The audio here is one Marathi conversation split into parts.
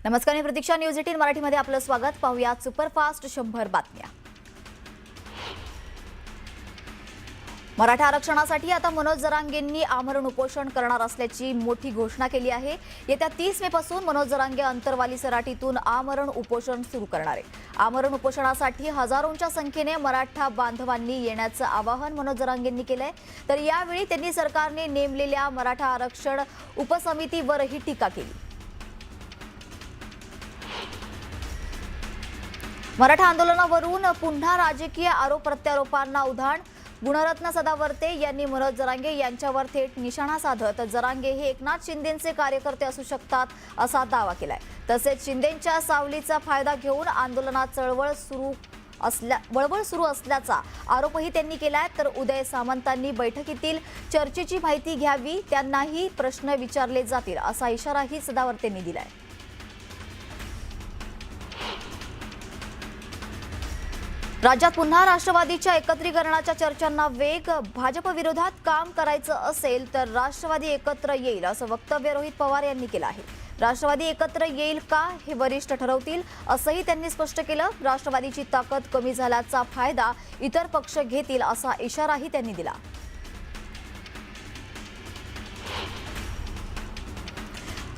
नमस्कार, मी प्रतीक्षा. न्यूज 18 मराठीमध्ये आपलं स्वागत. पाहूयात सुपरफास्ट 100 बातम्या. मराठा आरक्षणासाठी आता मनोज जरांगेंनी आमरण उपोषण करणार असल्याची मोठी घोषणा केली आहे. येत्या 30 मे पासून मनोज जरांगे अंतरवाली सराटीतून आमरण उपोषण सुरू करणार आहे. आमरण उपोषणासाठी हजारोंच्या संख्येने मराठा बांधवांनी येण्याचं आवाहन मनोज जरांगेंनी केलंय. तर यावेळी त्यांनी सरकारने नेमलेल्या मराठा आरक्षण उपसमितीवरही टीका केली. मराठा आंदोलनावरून पुन्हा राजकीय आरोप प्रत्यारोपांना उधाण. गुणरत्न सदावर्ते यांनी मनोज जरांगे यांच्यावर थेट निशाणा साधत जरांगे हे एकनाथ शिंदेंचे कार्यकर्ते असू शकतात असा दावा केलाय. तसेच शिंदेंच्या सावलीचा फायदा घेऊन आंदोलनात वळवळ सुरू असल्याचा आरोपही त्यांनी केलाय. तर उदय सामंतांनी बैठकीतील चर्चेची माहिती घ्यावी, त्यांनाही प्रश्न विचारले जातील असा इशाराही सदावर्तेंनी दिलाय. राज्यात पुन्हा राष्ट्रवादीच्या एकत्रीकरणाच्या चर्चांना वेग. भाजप विरोधात काम करायचं असेल तर राष्ट्रवादी एकत्र येईल असं वक्तव्य रोहित पवार यांनी केलं आहे. राष्ट्रवादी एकत्र येईल का हे वरिष्ठ ठरवतील असंही त्यांनी स्पष्ट केलं. राष्ट्रवादीची ताकद कमी झाल्याचा फायदा इतर पक्ष घेतील असा इशाराही त्यांनी दिला.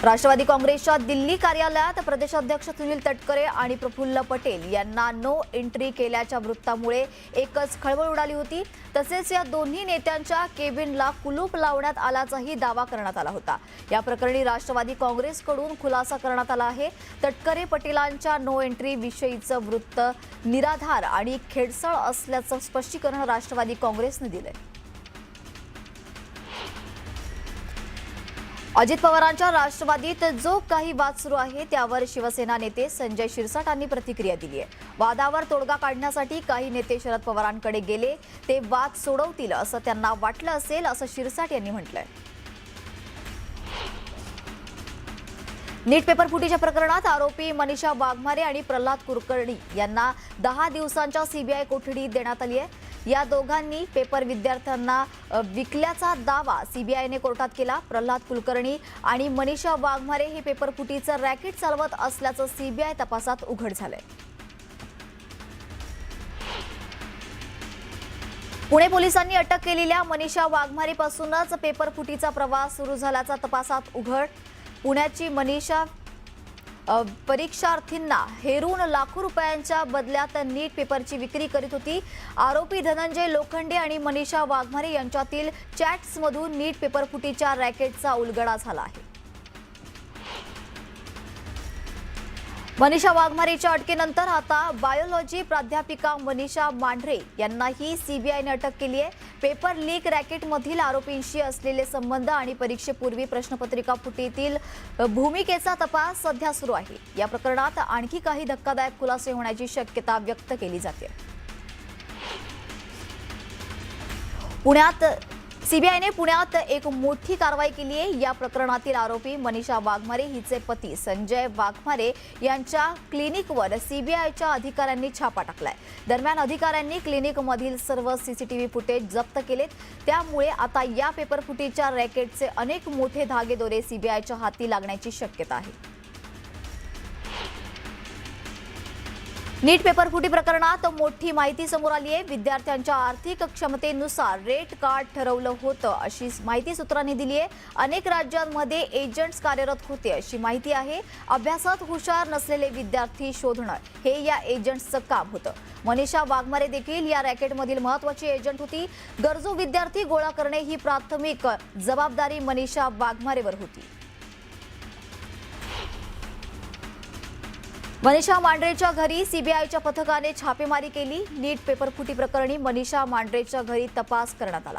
राष्ट्रवादी काँग्रेसच्या दिल्ली कार्यालयात प्रदेशाध्यक्ष सुनील तटकरे आणि प्रफुल्ल पटेल यांना नो एंट्री केल्याच्या वृत्तामुळे एकच खळबळ उडाली होती. तसेच या दोन्ही नेत्यांच्या केबिनला कुलूप लावण्यात आल्याचाही दावा करण्यात आला होता. या प्रकरणी राष्ट्रवादी काँग्रेसकडून खुलासा करण्यात आला आहे. तटकरे पटेलांच्या नो एंट्री विषयीचं वृत्त निराधार आणि खेडसळ असल्याचं स्पष्टीकरण राष्ट्रवादी काँग्रेसने दिलंय. अजित पवारांच्या राष्ट्रवादीत जो काही वाद सुरू आहे त्यावर शिवसेना नेते संजय शिरसाटांनी प्रतिक्रिया दिली आहे. वादावर तोडगा काढण्यासाठी काही नेते शरद पवारांकडे गेले, ते वाद सोडवतील असं त्यांना वाटलं असेल असं शिरसाट यांनी म्हटलंय. नीट पेपर फुटीच्या प्रकरणात आरोपी मनीषा वाघमारे आणि प्रल्हाद कुलकर्णी यांना 10 दिवसांच्या सीबीआय कोठडी देण्यात आली आहे. या दोघांनी पेपर विद्यार्थ्यांना विकल्याचा दावा सीबीआयने कोर्टात केला. प्रल्हाद कुलकर्णी आणि मनीषा वाघमारे हे पेपर फुटीचं रॅकेट चालवत असल्याचं सीबीआय तपासात उघड झालंय. पुणे पोलिसांनी अटक केलेल्या मनीषा वाघमारेपासूनच पेपर फुटीचा प्रवास सुरू झाल्याचा तपासात उघड. पुण्याची मनीषा परीक्षार्थींना हेरून लाखो रुपयांच्या बदल्यात नीट पेपरची विक्री करीत होती. आरोपी धनंजय लोखंडे आणि मनीषा वाघमारे यांच्यातील चॅट्समधून नीट पेपर फुटीच्या रॅकेटचा उलगडा झाला आहे. मनीषा वाघमारेच्या अटकेनंतर आता बायोलॉजी प्राध्यापिका मनीषा मांढरे यांनाही सीबीआयने अटक केली आहे. पेपर लीक रॅकेटमधील आरोपींशी असलेले संबंध आणि परीक्षेपूर्वी प्रश्नपत्रिका फुटीतील भूमिकेचा तपास सध्या सुरू आहे. या प्रकरणात आणखी काही धक्कादायक खुलासे होण्याची शक्यता व्यक्त केली जाते. सीबीआयने पुण्यात एक मोठी कारवाई केली आहे. या प्रकरणातील आरोपी मनीषा वाघमारे हिचे पती संजय वाघमारे यांच्या क्लिनिकवर सीबीआयच्या अधिकाऱ्यांनी छापा टाकलाय. दरम्यान अधिकाऱ्यांनी क्लिनिकमधील सर्व सीसीटीव्ही फुटेज जप्त केलेत. त्यामुळे आता या पेपर फुटीच्या रॅकेटचे अनेक मोठे धागेदोरे सीबीआयच्या हाती लागण्याची शक्यता आहे. नीट पेपर फुटी प्रकरणात मोठी माहिती समोर आली आहे. विद्यार्थ्यांच्या आर्थिक क्षमतेनुसार रेट कार्ड ठरवलं होतं अशी माहिती सूत्रांनी दिली आहे. अनेक राज्यांमध्ये एजंट्स कार्यरत होते अशी माहिती आहे. अभ्यासात हुशार नसलेले विद्यार्थी शोधणं हे या एजंट्सचं काम होतं. मनीषा वाघमारे देखील या रॅकेटमधील महत्त्वाची एजंट होती. गरजू विद्यार्थी गोळा करणे ही प्राथमिक जबाबदारी मनीषा वाघमारेवर होती. मनीषा मांढरेच्या घरी सीबीआयच्या पथकाने छापेमारी केली. नीट पेपर फुटी प्रकरणी मनीषा मांढरेच्या घरी तपास करण्यात आला.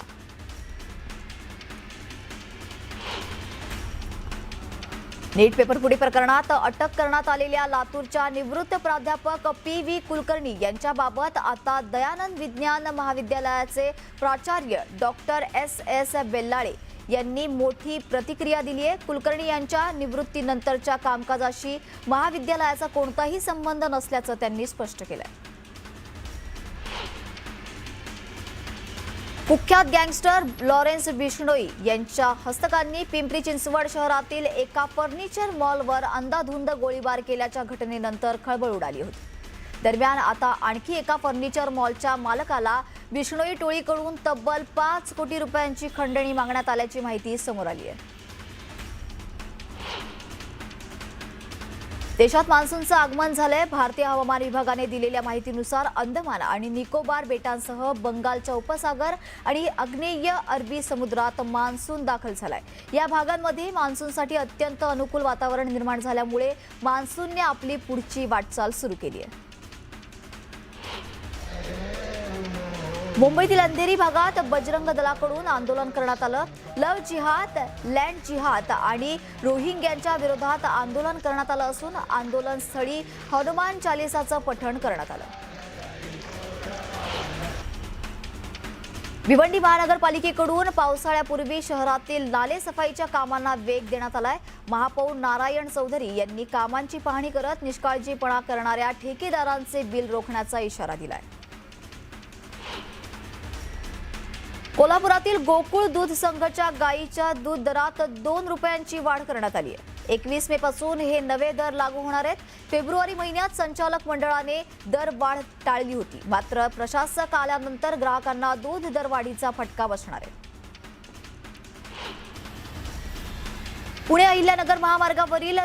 नीट पेपर फुटी प्रकरणात अटक करण्यात आलेल्या लातूरच्या निवृत्त प्राध्यापक पी.व्ही. कुलकर्णी यांच्याबाबत आता दयानंद विज्ञान महाविद्यालयाचे प्राचार्य डॉक्टर एस. बेल्लाळे यांनी मोठी प्रतिक्रिया दिली आहे. कुलकर्णी यांच्या निवृत्तीनंतरच्या कामकाजाशी महाविद्यालयाचा कोणताही संबंध नसल्याचं त्यांनी स्पष्ट केलंय. कुख्यात गँगस्टर लॉरेन्स बिश्नोई यांच्या हस्तकांनी पिंपरी चिंचवड शहरातील एका फर्निचर मॉलवर अंधाधुंद गोळीबार केल्याच्या घटनेनंतर खळबळ उडाली होती। दरम्यान आता आणखी एका फर्निचर मॉलच्या मालकाला बिश्नोई टोळीकडून तब्बल 5 कोटी रुपयांची खंडणी मागण्यात आल्याची माहिती समोर आली आहे। देशात मान्सूनचं आगमन झालंय। भारतीय हवामान विभागाने दिलेल्या माहितीनुसार अंदमान आणि निकोबार बेटांसह बंगालच्या उपसागर आणि आग्नेय अरबी समुद्रात मान्सून दाखल झालाय। या भागांमध्ये मान्सूनसाठी अत्यंत अनुकूल वातावरण निर्माण झाल्यामुळे मान्सूनने आपली पुढची वाटचाल सुरू केली आहे। मुंबईतील अंधेरी भागात बजरंग दलाकडून आंदोलन करण्यात आलं। लव्ह जिहाद, लँड जिहाद आणि रोहिंग्यांच्या विरोधात आंदोलन करण्यात आलं असून आंदोलनस्थळी हनुमान चालिसाचं पठण करण्यात आलं। भिवंडी महानगरपालिकेकडून पावसाळ्यापूर्वी शहरातील नाले सफाईच्या कामांना वेग देण्यात आलाय। महापौर नारायण चौधरी यांनी कामांची पाहणी करत निष्काळजीपणा करणाऱ्या ठेकेदारांचे बिल रोखण्याचा इशारा दिलाय। कोल्हापुरातील गोकुळ दूध संघच्या गाईच्या दूध दरात 2 रुपयांची वाढ करण्यात आली आहे। 21 मे पासून हे नवे दर लागू होणार आहेत। फेब्रुवारी महिन्यात संचालक मंडळाने दर वाढ टाळली होती, मात्र प्रशासक आल्यानंतर ग्राहकांना दूध दरवाढीचा फटका बसणार आहे। पुणे अहिल्यानगर महामार्गावरील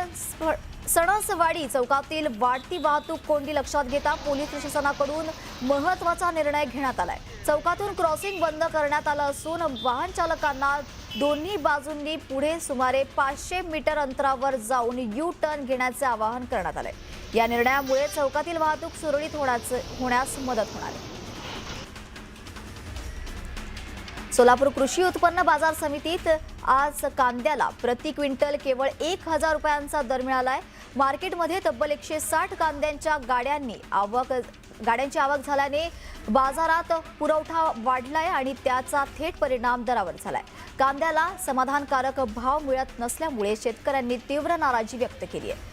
सणसवाडी चौकातील वाढती वाहतूक कोंडी लक्षात घेता पोलीस प्रशासनाकडून महत्त्वाचा निर्णय घेण्यात आलाय। चौकातून क्रॉसिंग बंद करण्यात आलं असून वाहन चालकांना दोन्ही बाजूंनी पुढे सुमारे 500 मीटर अंतरावर जाऊन यू टर्न घेण्याचे आवाहन करण्यात आलंय। या निर्णयामुळे चौकातील वाहतूक सुरळीत होण्यास मदत होणार आहे। सोलापूर कृषी उत्पन्न बाजार समितीत आज कांद्याला प्रति क्विंटल केवळ 1000 रुपयांचा दर मिळालाय। मार्केटमध्ये तब्बल 160 कांद्यांच्या गाड्यांची आवक झाल्याने बाजारात पुरवठा वाढलाय आणि त्याचा थेट परिणाम दरावर झालाय। कांद्याला समाधानकारक भाव मिळत नसल्यामुळे शेतकऱ्यांनी तीव्र नाराजी व्यक्त केली आहे।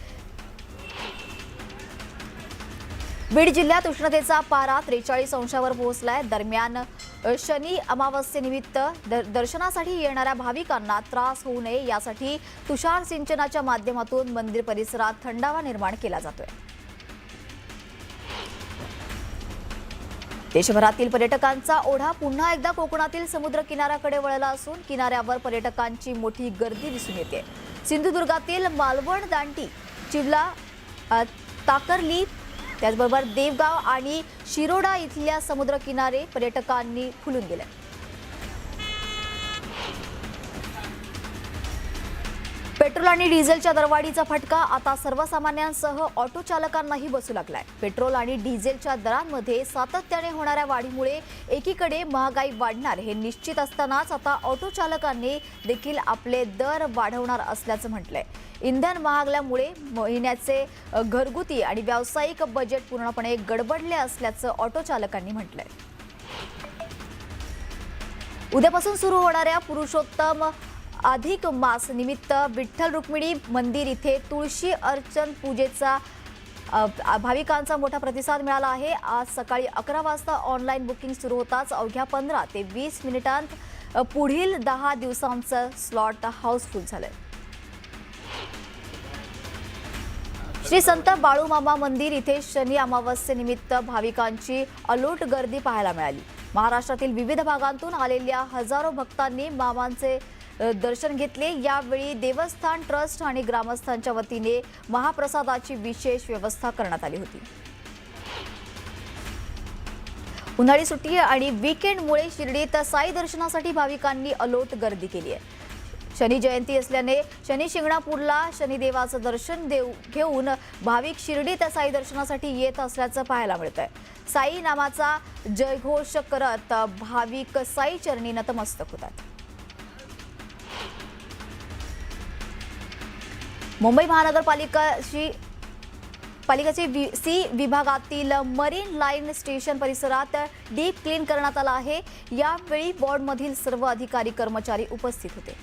बीड जिल्ह्यात उष्णतेचा पारा 43 अंशावर पोहोचलाय। दरम्यान शनी अमावस्येनिमित्त दर्शनासाठी येणाऱ्या भाविकांना त्रास होऊ नये यासाठी तुषार सिंचनाच्या माध्यमातून मंदिर परिसरात थंडावा निर्माण केला जातोय। देशभरातील पर्यटकांचा ओढा पुन्हा एकदा कोकणातील समुद्र किनाऱ्याकडे वळला असून किनाऱ्यावर पर्यटकांची मोठी गर्दी दिसून येते। सिंधुदुर्गातील मालवण, दांडी, चिवला, ताकर्ली, त्याचबरोबर देवगाव आणि शिरोडा इथल्या समुद्र किनारे पर्यटकांनी फुलून गेले। पेट्रोल आणि डिझेलच्या दरवाढीचा फटका आता सर्वसामान्यांसह ऑटो चालकांनाही बसू लागलाय। पेट्रोल आणि डिझेलच्या दरांमध्ये सातत्याने होणाऱ्या वाढीमुळे एकीकडे महागाई वाढणार हे निश्चित असतानाच आता ऑटो चालकांनी देखील आपले दर वाढवणार असल्याचं म्हटलंय। इंधन महागल्यामुळे महिन्याचे घरगुती आणि व्यावसायिक बजेट पूर्णपणे गडबडले असल्याचं ऑटो चालकांनी म्हटलंय। उद्यापासून सुरू होणाऱ्या पुरुषोत्तम अधिक मास निमित्त विठ्ठल रुक्मिणी मंदिर इथे तुळशी अर्चन पूजेचा भाविकांचा मोठा प्रतिसाद मिळाला आहे। आज सकाळी 11 वाजता ऑनलाईन बुकिंग सुरू होताच अवघ्या 15 ते 20 मिनिटांत पुढील 10 दिवसांचं स्लॉट हाऊसफुल झालंय। श्री संत बाळूमामा मंदिर इथे शनी अमावस्येनिमित्त भाविकांची अलोट गर्दी पाहायला मिळाली। महाराष्ट्रातील विविध भागांतून आलेल्या हजारो भक्तांनी मामांचे दर्शन घेतले। यावेळी देवस्थान ट्रस्ट आणि ग्रामस्थांच्या वतीने महाप्रसादाची विशेष व्यवस्था करण्यात आली होती। उन्हाळी सुट्टी आणि वीकेंडमुळे शिर्डीत साई दर्शनासाठी भाविकांनी अलोट गर्दी केली आहे। शनी जयंती असल्याने शनी शिंगणापूरला शनिदेवाचं दर्शन घेऊन भाविक शिर्डीत साई दर्शनासाठी येत असल्याचं पाहायला मिळतंय। साई नामाचा जयघोष करत भाविक साई चरणी नतमस्तक होतात। मुंबई महानगरपालिकेचे सी विभागातील मरीन लाईन स्टेशन परिसरात डीप क्लीन करण्यात आला आहे। यावेळी बोर्डमधील सर्व अधिकारी कर्मचारी उपस्थित होते।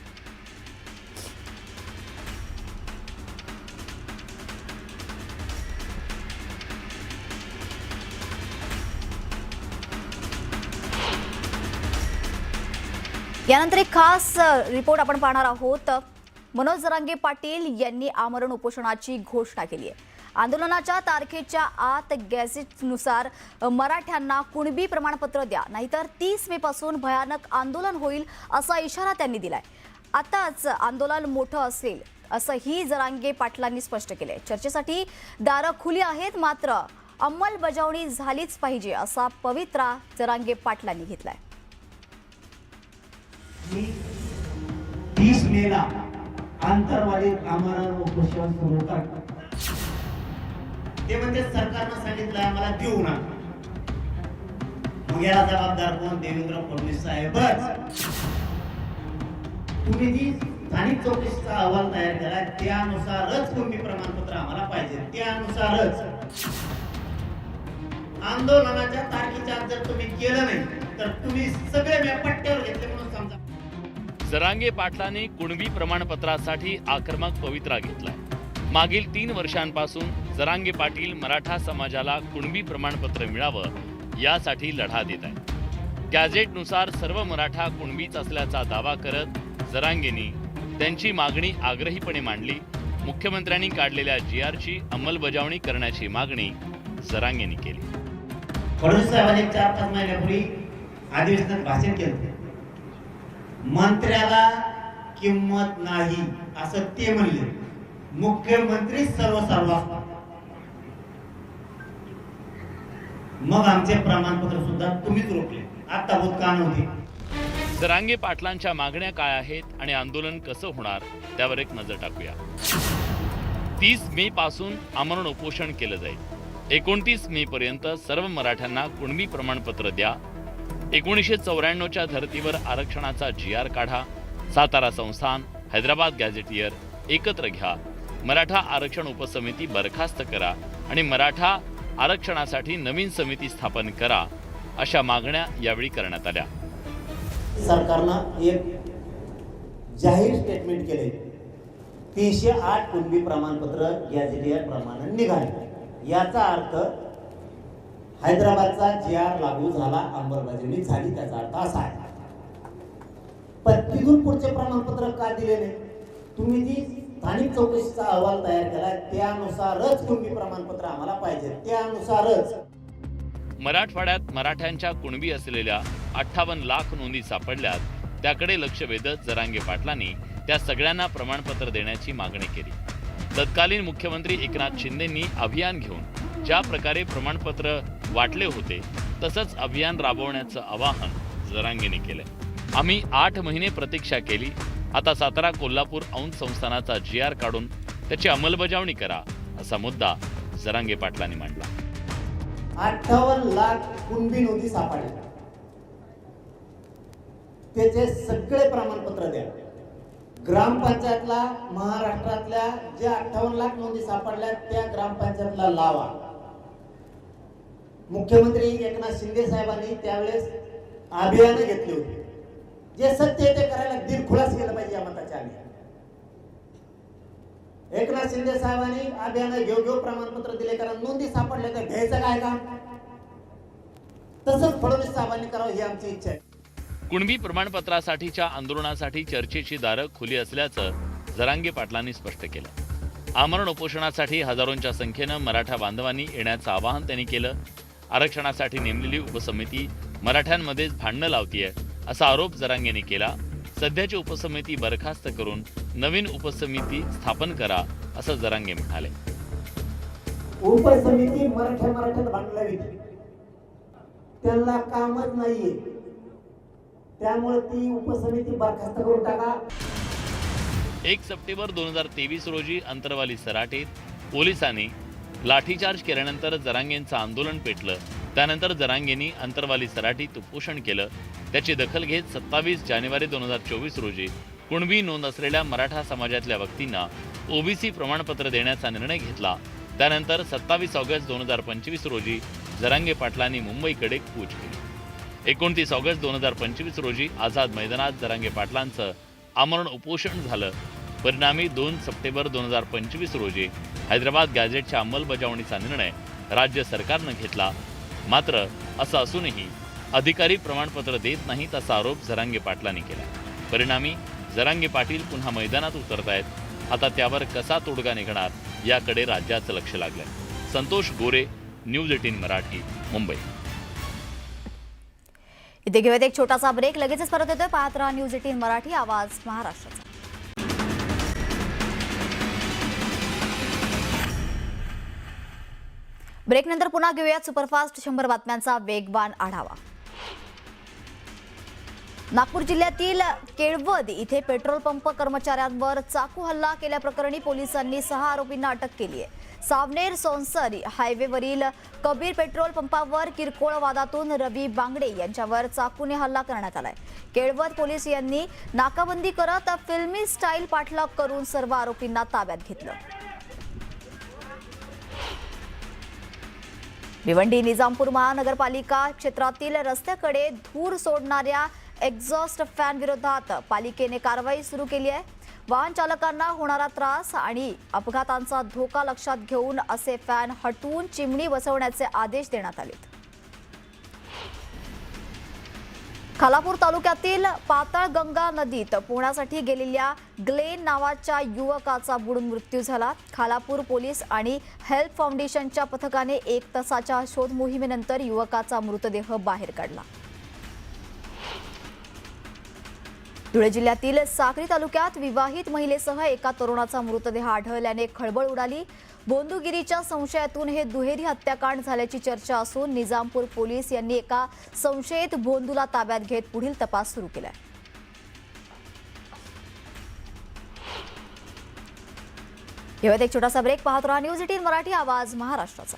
यानंतर एक खास रिपोर्ट आपण पाहणार आहोत। मनोज जरांगे पाटील यांनी आमरण उपोषणाची घोषणा केली आहे। आंदोलनाच्या तारखेच्या आत गॅझेटनुसार मराठ्यांना कुणबी प्रमाणपत्र द्या, नाहीतर 30 मे पासून भयानक आंदोलन होईल असा इशारा त्यांनी दिलाय। आताच आंदोलन मोठं असेल असंही जरांगे पाटलांनी स्पष्ट केलंय। चर्चेसाठी दारं खुली आहेत, मात्र अंमलबजावणी झालीच पाहिजे असा पवित्रा जरांगे पाटलांनी घेतलाय। 30 मेला आंतरवालीत आमरण उपोषण सुरू करतात। ते म्हणजे सरकारनं सांगितलं आम्हाला देऊ नका, मग याला जबाबदार कोण? देवेंद्र फडणवीस साहेबच। तुम्ही जी स्थानिक चौकशीचा अहवाल तयार केला त्यानुसारच कुणबी प्रमाणपत्र आम्हाला पाहिजे, त्यानुसारच। आंदोलनाच्या तारखेच्या आत जर तुम्ही केलं नाही तर तुम्ही सगळे पट्ट्यावर घेतले म्हणून समजा। जरांगे पाटलांनी कुणबी प्रमाणपत्रासाठी आक्रमक पवित्रा घेतलाय। मागील 3 वर्षांपासून जरांगे पाटील मराठा समाजाला कुणबी प्रमाणपत्र मिळावं यासाठी लढा देत आहेत। गॅझेटनुसार सर्व मराठा कुणबीच असल्याचा दावा करत जरांगेंनी त्यांची मागणी आग्रहीपणे मांडली। मुख्यमंत्र्यांनी काढलेल्या GRची अंमलबजावणी करण्याची मागणी जरांगेंनी केली। फडणवीस साहेबांनी 4-5 महिन्यापूर्वी अधिवेशनात भाषण केलं, मंत्र्याला किंमत नाही असं ते म्हणले। मुख्यमंत्री सर्वसार्वा, मग आमचे प्रमाणपत्र सुद्धा तुम्हीच रोखले, आता भूतकाळ नव्हते। जरांगे पाटलांच्या मागण्या काय आहेत आणि आंदोलन कसं होणार त्यावर एक नजर टाकूया। 30 मे पासून आमरण उपोषण केलं जाईल। 29 मे पर्यंत सर्व मराठ्यांना कुणबी प्रमाणपत्र द्या। 1994च्या धर्तीवर आरक्षणाचा GR काढा। सातारा संस्थान, हैदराबाद गॅझेटियर एकत्र घ्या। मराठा आरक्षण उपसमिती बरखास्त करा आणि मराठा आरक्षणासाठी नवीन समिती स्थापन करा, अशा मागण्या यावेळी करण्यात आल्या। सरकारनं एक जाहीर स्टेटमेंट केले, 308 कुणबी प्रमाणपत्र गॅझेटियर प्रमाणे निघाले। याचा अर्थ हैदराबादचा GR लागू झाला, अंमलबजावणी झाली, त्याचा अर्थ असा आहे। पण तिथून पुढचे प्रमाणपत्र का दिले नाही? तुम्ही जी स्थानिक चौकशीचा अहवाल तयार केला त्यानुसारच कुणबी प्रमाणपत्र आम्हाला पाहिजे, त्यानुसारच। मराठवाड्यात मराठ्यांच्या कुणबी असलेल्या 58 लाख नोंदी सापडल्यात, त्याकडे लक्ष वेधत जरांगे पाटलांनी त्या सगळ्यांना प्रमाणपत्र देण्याची मागणी केली। तत्कालीन मुख्यमंत्री एकनाथ शिंदेंनी अभियान घेऊन ज्या प्रकारे प्रमाणपत्र वाटले होते तसंच अभियान राबवण्याचं आवाहन जरांगेंनी केलंय। आम्ही 8 महिने प्रतीक्षा केली, आता सातारा कोल्हापूर औंध संस्थानाचा GR काढून त्याची अंमलबजावणी करा, असा मुद्दा जरांगे पाटलांनी मांडला। 58 लाख कुणबी नोंदी सापडल्या, त्याचे सगळे प्रमाणपत्र द्या। ग्रामपंचायतला महाराष्ट्रातल्या ज्या 58 लाख नोंदी सापडल्या त्या ग्रामपंचायतला लावा। मुख्यमंत्री एकनाथ शिंदे साहेबांनी त्यावेळेस अभियान घेतले होते, जे सत्य ते करायला दिलखुलास केलं पाहिजे या मताच्या आम्ही। एकनाथ शिंदे साहेबांनी अभियान घेऊ प्रमाणपत्र दिले, कारण नोंदी सापडल्या तर घ्यायचं काय काम? तसंच फडणवीस साहेबांनी करावं ही आमची इच्छा आहे। कुणबी प्रमाणपत्रासाठीच्या आंदोलनासाठी चर्चेची दारं खुली असल्याचं जरांगे पाटलांनी स्पष्ट केलं। आमरण उपोषणासाठी हजारोंच्या संख्येनं मराठा बांधवांनी येण्याचं आवाहन त्यांनी केलं। आरक्षणासाठी नेमलेली उपसमिती मराठ्यांमध्येच भांडणं लावतीये, असा आरोप जरांगेंनी केला। सध्याची उपसमिती बरखास्त करून नवीन उपसमिती स्थापन करा, असं जरांगे म्हणाले। उपसमिती मराठ्यात भांडलावी, त्यांना कामच नाहीये, त्यामुळे ती उपसमिती बरखास्त करून टाका। 1 सप्टेंबर 2023 रोजी अंतरवाली सराटीत पोलिसांनी लाठीचार्ज केल्यानंतर जरांगेंचं आंदोलन पेटलं। त्यानंतर जरांगेंनी अंतरवाली सराटीत उपोषण केलं। त्याची दखल घेत 27 जानेवारी 2024 रोजी कुणबी नोंद असलेल्या मराठा समाजातल्या व्यक्तींना OBC प्रमाणपत्र देण्याचा निर्णय घेतला। त्यानंतर 27 ऑगस्ट 2025 रोजी जरांगे पाटलांनी मुंबईकडे कूच केली। 29 ऑगस्ट 2025 रोजी आझाद मैदानात जरांगे पाटलांचं आमरण उपोषण झालं। परिणामी 2 सप्टेंबर 2025 रोजी हैदराबाद गॅझेटच्या अंमलबजावणीचा निर्णय राज्य सरकारनं घेतला। मात्र असं असूनही अधिकारी प्रमाणपत्र देत नाहीत असा आरोप जरांगे पाटलांनी केला. परिणामी जरांगे पाटील पुन्हा मैदानात उतरतायत. आता त्यावर कसा तोडगा निघणार याकडे राज्याचं लक्ष लागलंय. संतोष गोरे, न्यूज 18 मराठी, मुंबई. इथे घेऊयात एक छोटासा ब्रेक. लगेचच परत येतोय. पाहत राहा न्यूज 18 मराठी, आवाज महाराष्ट्राचा. ब्रेक नंतर पुन्हा घेऊयात सुपरफास्ट 100 बातम्यांचा वेगवान आढावा. नागपूर जिल्ह्यातील केळवद इथे पेट्रोल पंप कर्मचाऱ्यांवर चाकू हल्ला केल्याप्रकरणी पोलिसांनी 6 आरोपींना अटक केली आहे. सावनेर सोनसर हायवेवरील कबीर पेट्रोल पंपावर किरकोळ वादातून रवी बांगडे यांच्यावर चाकूने हल्ला करण्यात आलाय. केळवद पोलीस यांनी नाकाबंदी करत फिल्मी स्टाईल पाठलाग करून सर्व आरोपींना ताब्यात घेतलं. भिवंडी निजामपूर महानगरपालिका क्षेत्रातील रस्त्याकडे धूर सोडणाऱ्या एक्झॉस्ट फॅन विरोधात पालिकेने कारवाई सुरू केली आहे. वाहन चालकांना होणारा त्रास आणि अपघातांचा धोका लक्षात घेऊन असे फॅन हटवून चिमणी बसवण्याचे आदेश देण्यात आले. खालापूर तालुक्यातील पाताळगंगा नदीत पोहण्यासाठी गेलेल्या ग्लेन नावाच्या युवकाचा बुडून मृत्यू झाला. खालापूर पोलीस आणि हेल्प फाउंडेशनच्या पथकाने 1 तासाच्या शोध मोहिमेनंतर युवकाचा मृतदेह बाहेर काढला. धुळे जिल्ह्यातील साक्री तालुक्यात विवाहित महिलेसह एका तरुणाचा मृतदेह आढळल्याने खळबळ उडाली. बोंदुगिरीच्या संशयातून हे दुहेरी हत्याकांड झाल्याची चर्चा असून निजामपूर पोलीस यांनी एका संशयित बोंदूला ताब्यात घेत पुढील तपास सुरू केलाय. घेऊयात एक छोटासा ब्रेक. पाहत राहा न्यूज 18 मराठी, आवाज महाराष्ट्राचा.